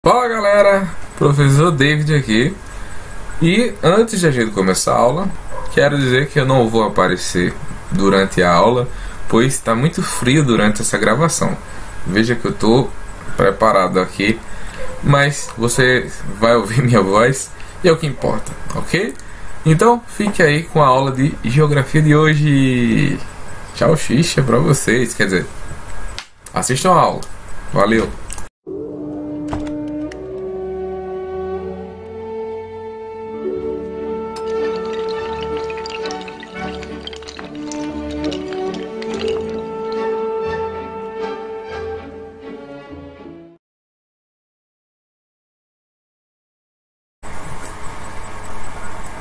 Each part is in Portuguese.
Fala galera, professor David aqui. E antes de a gente começar a aula, quero dizer que eu não vou aparecer durante a aula, pois está muito frio durante essa gravação. Veja que eu estou preparado aqui, mas você vai ouvir minha voz e é o que importa, ok? Então fique aí com a aula de geografia de hoje. Tchau, xixa pra vocês, quer dizer, assistam a aula. Valeu!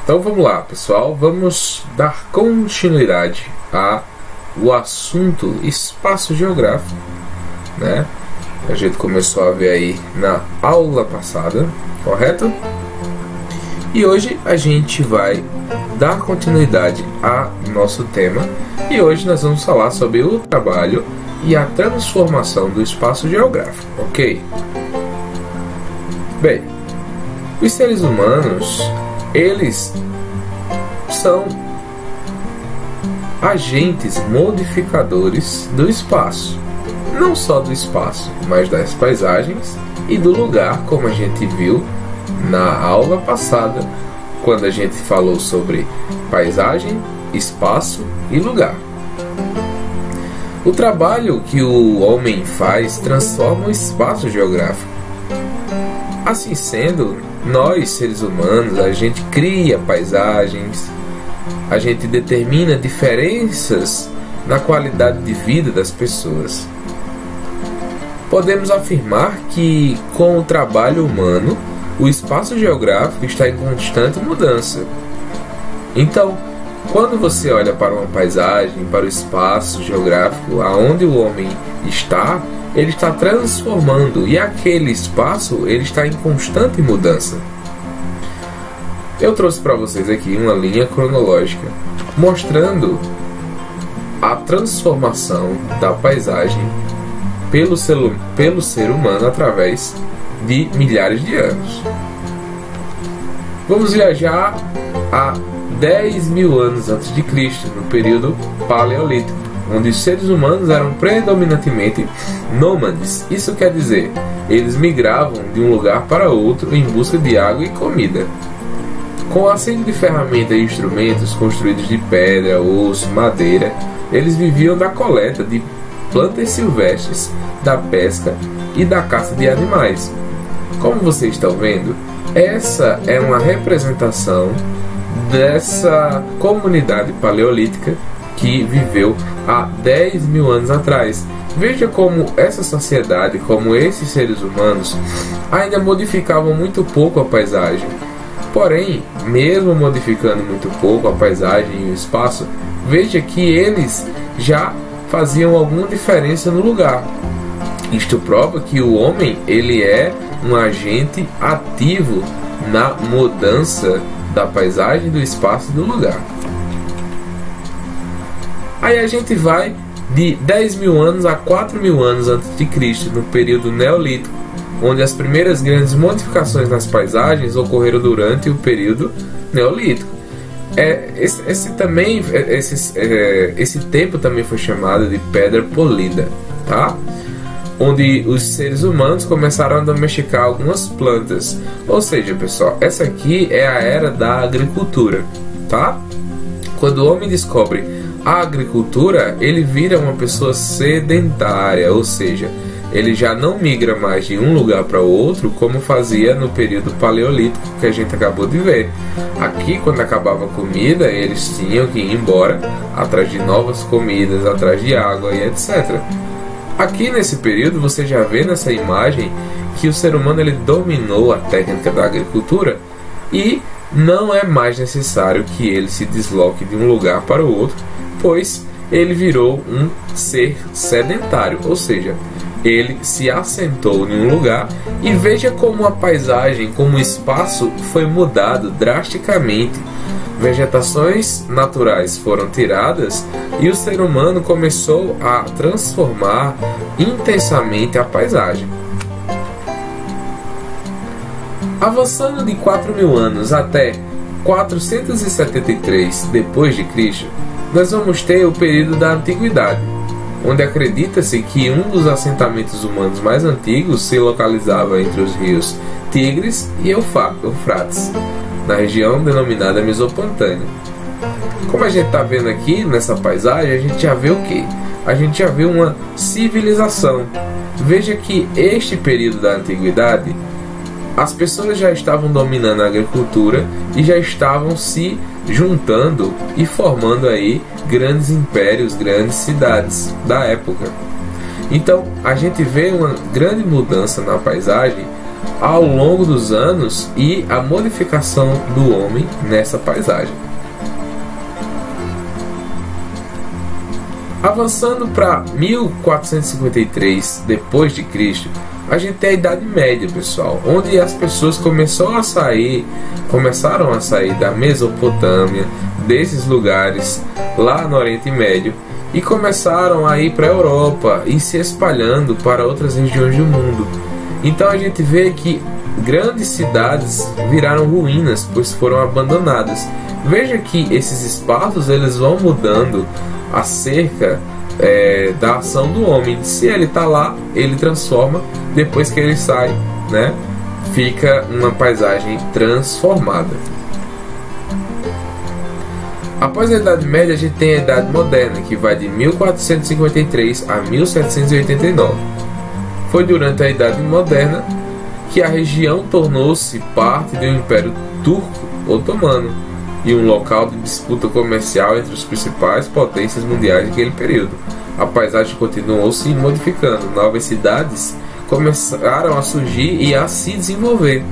Então vamos lá, pessoal, vamos dar continuidade ao assunto espaço geográfico, né? A gente começou a ver aí na aula passada, correto? E hoje a gente vai dar continuidade ao nosso tema e hoje nós vamos falar sobre o trabalho e a transformação do espaço geográfico, ok? Bem, os seres humanos, eles são agentes modificadores do espaço, não só do espaço, mas das paisagens e do lugar, como a gente viu na aula passada, quando a gente falou sobre paisagem, espaço e lugar. O trabalho que o homem faz transforma o espaço geográfico. Assim sendo, nós, seres humanos, a gente cria paisagens, a gente determina diferenças na qualidade de vida das pessoas. Podemos afirmar que, com o trabalho humano, o espaço geográfico está em constante mudança. Então, quando você olha para uma paisagem, para o espaço geográfico aonde o homem está, ele está transformando, e aquele espaço ele está em constante mudança. Eu trouxe para vocês aqui uma linha cronológica mostrando a transformação da paisagem pelo ser humano através de milhares de anos. Vamos viajar a 10.000 anos antes de Cristo, no período paleolítico, onde os seres humanos eram predominantemente nômades. Isso quer dizer, eles migravam de um lugar para outro em busca de água e comida. Com o auxílio de ferramentas e instrumentos construídos de pedra, osso, madeira, eles viviam da coleta de plantas silvestres, da pesca e da caça de animais. Como vocês estão vendo, essa é uma representação dessa comunidade paleolítica que viveu há 10.000 anos atrás. Veja como essa sociedade, como esses seres humanos, ainda modificavam muito pouco a paisagem. Porém, mesmo modificando muito pouco a paisagem e o espaço, veja que eles já faziam alguma diferença no lugar. Isto prova que o homem ele é um agente ativo na mudança da paisagem, do espaço e do lugar. Aí a gente vai de 10.000 anos a 4.000 anos antes de Cristo, no período neolítico, onde as primeiras grandes modificações nas paisagens ocorreram durante o período neolítico. Esse tempo também foi chamado de Pedra Polida, tá? Onde os seres humanos começaram a domesticar algumas plantas. Ou seja, pessoal, essa aqui é a era da agricultura, tá? Quando o homem descobre a agricultura, ele vira uma pessoa sedentária, ou seja, ele já não migra mais de um lugar para o outro como fazia no período paleolítico que a gente acabou de ver. Aqui, quando acabava a comida, eles tinham que ir embora atrás de novas comidas, atrás de água e etc. Aqui nesse período você já vê nessa imagem que o ser humano ele dominou a técnica da agricultura e não é mais necessário que ele se desloque de um lugar para o outro, pois ele virou um ser sedentário, ou seja, ele se assentou em um lugar. E veja como a paisagem, como o espaço foi mudado drasticamente. Vegetações naturais foram tiradas e o ser humano começou a transformar intensamente a paisagem. Avançando de 4.000 anos até 473 depois de Cristo, nós vamos ter o período da Antiguidade, onde acredita-se que um dos assentamentos humanos mais antigos se localizava entre os rios Tigres e Eufrates, na região denominada Mesopotâmia. Como a gente está vendo aqui nessa paisagem, a gente já vê o quê? A gente já vê uma civilização. Veja que este período da Antiguidade, as pessoas já estavam dominando a agricultura e já estavam se juntando e formando aí grandes impérios, grandes cidades da época. Então a gente vê uma grande mudança na paisagem ao longo dos anos e a modificação do homem nessa paisagem. Avançando para 1453 depois de Cristo, a gente tem a Idade Média, pessoal, onde as pessoas começaram a sair da Mesopotâmia, desses lugares lá no Oriente Médio, e começaram a ir para a Europa e se espalhando para outras regiões do mundo. Então a gente vê que grandes cidades viraram ruínas, pois foram abandonadas. Veja que esses espaços eles vão mudando acerca da ação do homem. Se ele está lá, ele transforma. Depois que ele sai, né, fica uma paisagem transformada. Após a Idade Média, a gente tem a Idade Moderna, que vai de 1453 a 1789. Foi durante a Idade Moderna que a região tornou-se parte do Império Turco-Otomano e um local de disputa comercial entre as principais potências mundiais daquele período. A paisagem continuou se modificando, novas cidades começaram a surgir e a se desenvolver.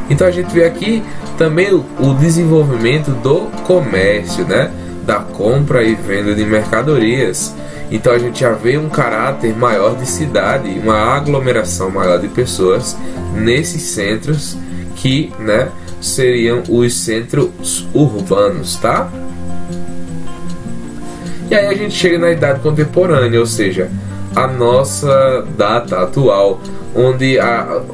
Então a gente vê aqui também o desenvolvimento do comércio, né? Da compra e venda de mercadorias. Então a gente já vê um caráter maior de cidade, uma aglomeração maior de pessoas nesses centros que, né, seriam os centros urbanos, tá? E aí a gente chega na Idade Contemporânea, ou seja, a nossa data atual, onde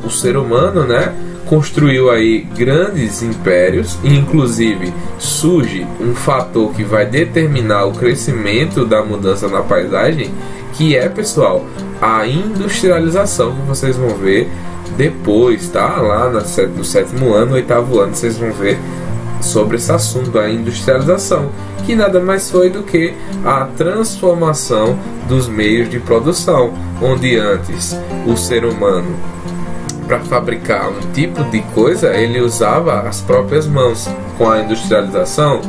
o ser humano, né, construiu aí grandes impérios e inclusive surge um fator que vai determinar o crescimento da mudança na paisagem, que é, pessoal, a industrialização, que vocês vão ver depois, tá? Lá no 7º ano, 8º ano, vocês vão ver sobre esse assunto, a industrialização, que nada mais foi do que a transformação dos meios de produção, onde antes o ser humano, para fabricar um tipo de coisa, ele usava as próprias mãos. Com a industrialização,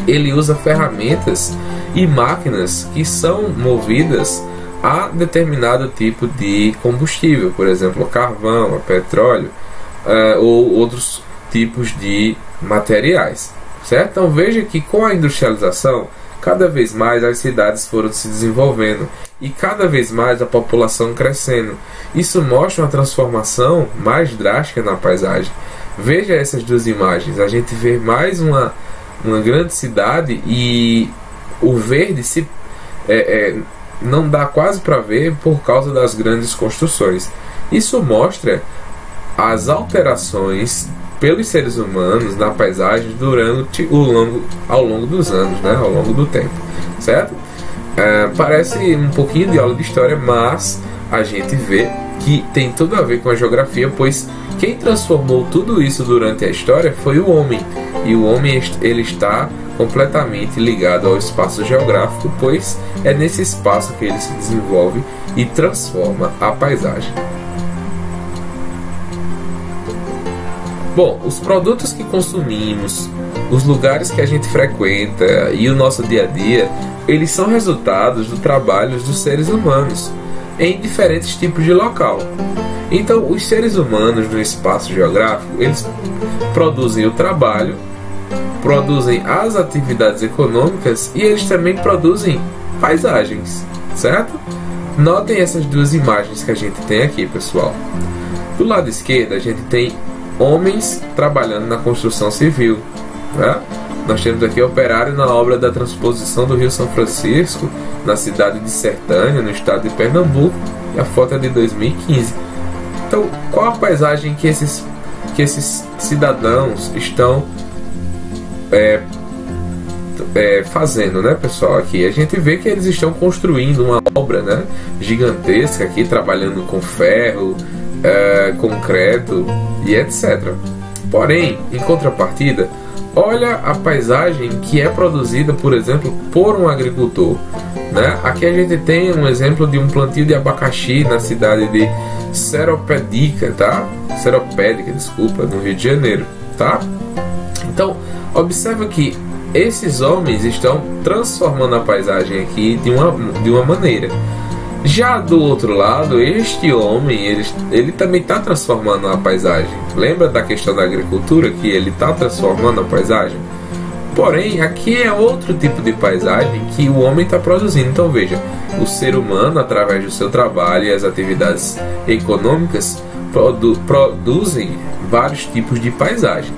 ele usa ferramentas e máquinas que são movidas a determinado tipo de combustível, por exemplo, carvão, petróleo, ou outros tipos de materiais, certo? Então veja que com a industrialização, cada vez mais as cidades foram se desenvolvendo e cada vez mais a população crescendo. Isso mostra uma transformação mais drástica na paisagem. Veja essas duas imagens. A gente vê mais uma grande cidade e o verde não dá quase para ver por causa das grandes construções. Isso mostra as alterações pelos seres humanos na paisagem durante ao longo dos anos, né? Ao longo do tempo, certo? Parece um pouquinho de aula de história, mas a gente vê que tem tudo a ver com a geografia, pois quem transformou tudo isso durante a história foi o homem, e o homem ele está completamente ligado ao espaço geográfico, pois é nesse espaço que ele se desenvolve e transforma a paisagem. Bom, os produtos que consumimos, os lugares que a gente frequenta e o nosso dia a dia, eles são resultados do trabalho dos seres humanos em diferentes tipos de local. Então, os seres humanos no espaço geográfico, eles produzem o trabalho, produzem as atividades econômicas e eles também produzem paisagens, certo? Notem essas duas imagens que a gente tem aqui, pessoal. Do lado esquerdo, a gente tem homens trabalhando na construção civil, né? Nós temos aqui operário na obra da transposição do Rio São Francisco na cidade de Sertânia, no estado de Pernambuco, e a foto é de 2015. Então, qual a paisagem que esses que esses cidadãos estão fazendo, né, pessoal? Aqui a gente vê que eles estão construindo uma obra, né, gigantesca aqui, trabalhando com ferro, concreto e etc. Porém, em contrapartida, olha a paisagem que é produzida, por exemplo, por um agricultor, né? Aqui a gente tem um exemplo de um plantio de abacaxi na cidade de Seropédica, tá? Seropédica, desculpa, no Rio de Janeiro, tá? Então, observa que esses homens estão transformando a paisagem aqui de uma maneira. Já do outro lado, este homem, ele também está transformando a paisagem. Lembra da questão da agricultura, que ele está transformando a paisagem? Porém, aqui é outro tipo de paisagem que o homem está produzindo. Então veja, o ser humano, através do seu trabalho e as atividades econômicas, produzem vários tipos de paisagem.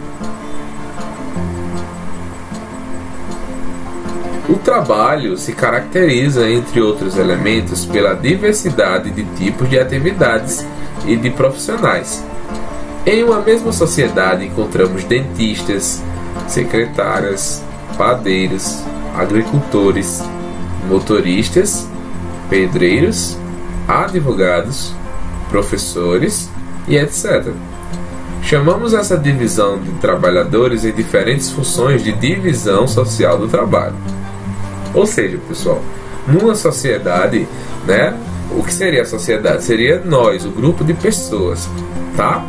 O trabalho se caracteriza, entre outros elementos, pela diversidade de tipos de atividades e de profissionais. Em uma mesma sociedade encontramos dentistas, secretárias, padeiros, agricultores, motoristas, pedreiros, advogados, professores e etc. Chamamos essa divisão de trabalhadores em diferentes funções de divisão social do trabalho. Ou seja, pessoal, numa sociedade, né? O que seria a sociedade? Seria nós, o grupo de pessoas, tá?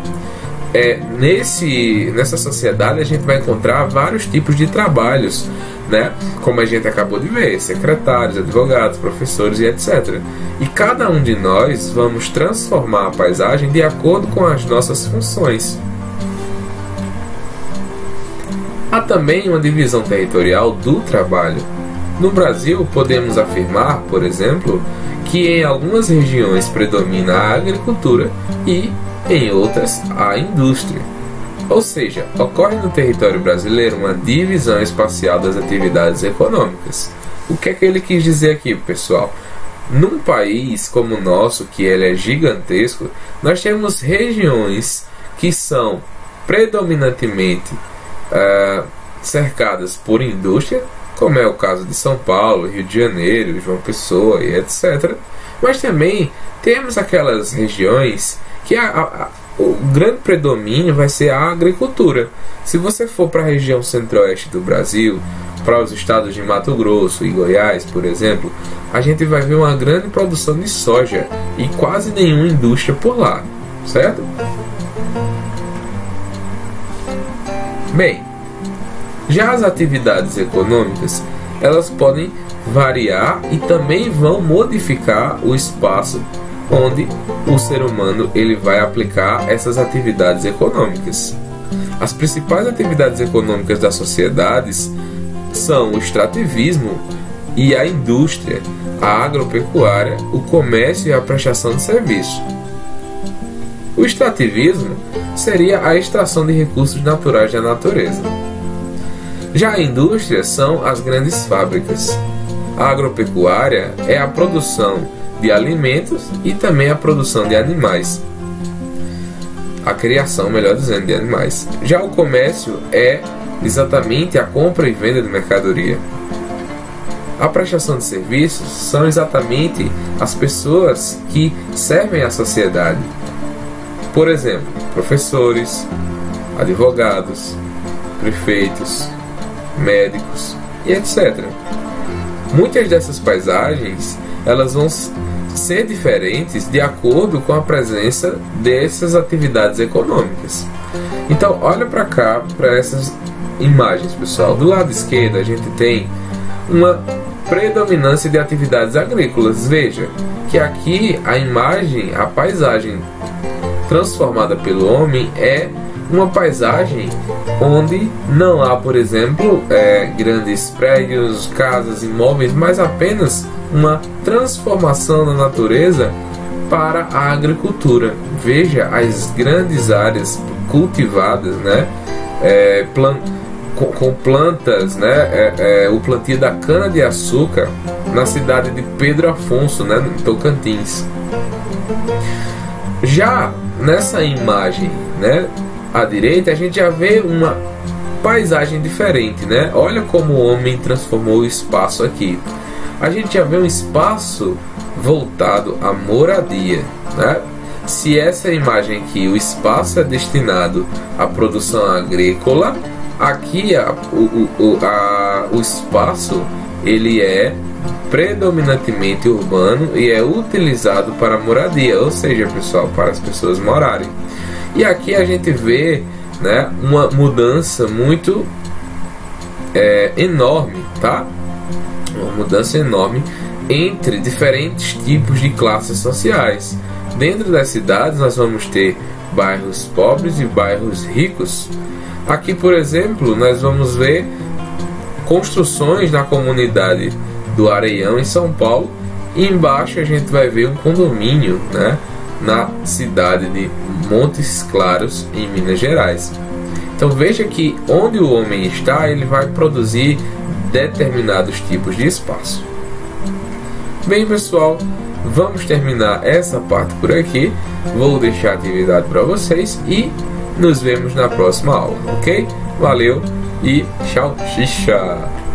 Nessa sociedade a gente vai encontrar vários tipos de trabalhos, né? Como a gente acabou de ver, secretários, advogados, professores e etc. E cada um de nós vamos transformar a paisagem de acordo com as nossas funções. Há também uma divisão territorial do trabalho. No Brasil, podemos afirmar, por exemplo, que em algumas regiões predomina a agricultura e, em outras, a indústria. Ou seja, ocorre no território brasileiro uma divisão espacial das atividades econômicas. O que é que ele quis dizer aqui, pessoal? Num país como o nosso, que ele é gigantesco, nós temos regiões que são predominantemente cercadas por indústria, como é o caso de São Paulo, Rio de Janeiro, João Pessoa e etc. Mas também temos aquelas regiões que o grande predomínio vai ser a agricultura. Se você for para a região centro-oeste do Brasil, para os estados de Mato Grosso e Goiás, por exemplo, a gente vai ver uma grande produção de soja e quase nenhuma indústria por lá, certo? Bem, já as atividades econômicas, elas podem variar e também vão modificar o espaço onde o ser humano ele vai aplicar essas atividades econômicas. As principais atividades econômicas das sociedades são o extrativismo e a indústria, a agropecuária, o comércio e a prestação de serviço. O extrativismo seria a extração de recursos naturais da natureza. Já a indústria são as grandes fábricas. A agropecuária é a produção de alimentos e também a produção de animais. A criação, melhor dizendo, de animais. Já o comércio é exatamente a compra e venda de mercadoria. A prestação de serviços são exatamente as pessoas que servem à sociedade. Por exemplo, professores, advogados, prefeitos, médicos e etc. Muitas dessas paisagens elas vão ser diferentes de acordo com a presença dessas atividades econômicas. Então, olha para cá, para essas imagens, pessoal. Do lado esquerdo a gente tem uma predominância de atividades agrícolas. Veja que aqui a imagem, a paisagem transformada pelo homem é uma paisagem onde não há, por exemplo, grandes prédios, casas, imóveis, mas apenas uma transformação da natureza para a agricultura. Veja as grandes áreas cultivadas, né? Com plantas, né? O plantio da cana-de-açúcar na cidade de Pedro Afonso, né? No Tocantins. Já nessa imagem, né? à direita, a gente já vê uma paisagem diferente, né? Olha como o homem transformou o espaço aqui. A gente já vê um espaço voltado à moradia, né? Se essa imagem aqui, o espaço é destinado à produção agrícola, aqui o espaço ele é predominantemente urbano e é utilizado para moradia, ou seja, pessoal, para as pessoas morarem. E aqui a gente vê, né, uma mudança muito enorme, tá? Uma mudança enorme entre diferentes tipos de classes sociais. Dentro das cidades nós vamos ter bairros pobres e bairros ricos. Aqui, por exemplo, nós vamos ver construções na comunidade do Areião, em São Paulo, e embaixo a gente vai ver um condomínio, né, na cidade de Montes Claros, em Minas Gerais. Então veja que onde o homem está, ele vai produzir determinados tipos de espaço. Bem, pessoal, vamos terminar essa parte por aqui. Vou deixar a atividade para vocês e nos vemos na próxima aula, ok? Valeu e tchau, xixa!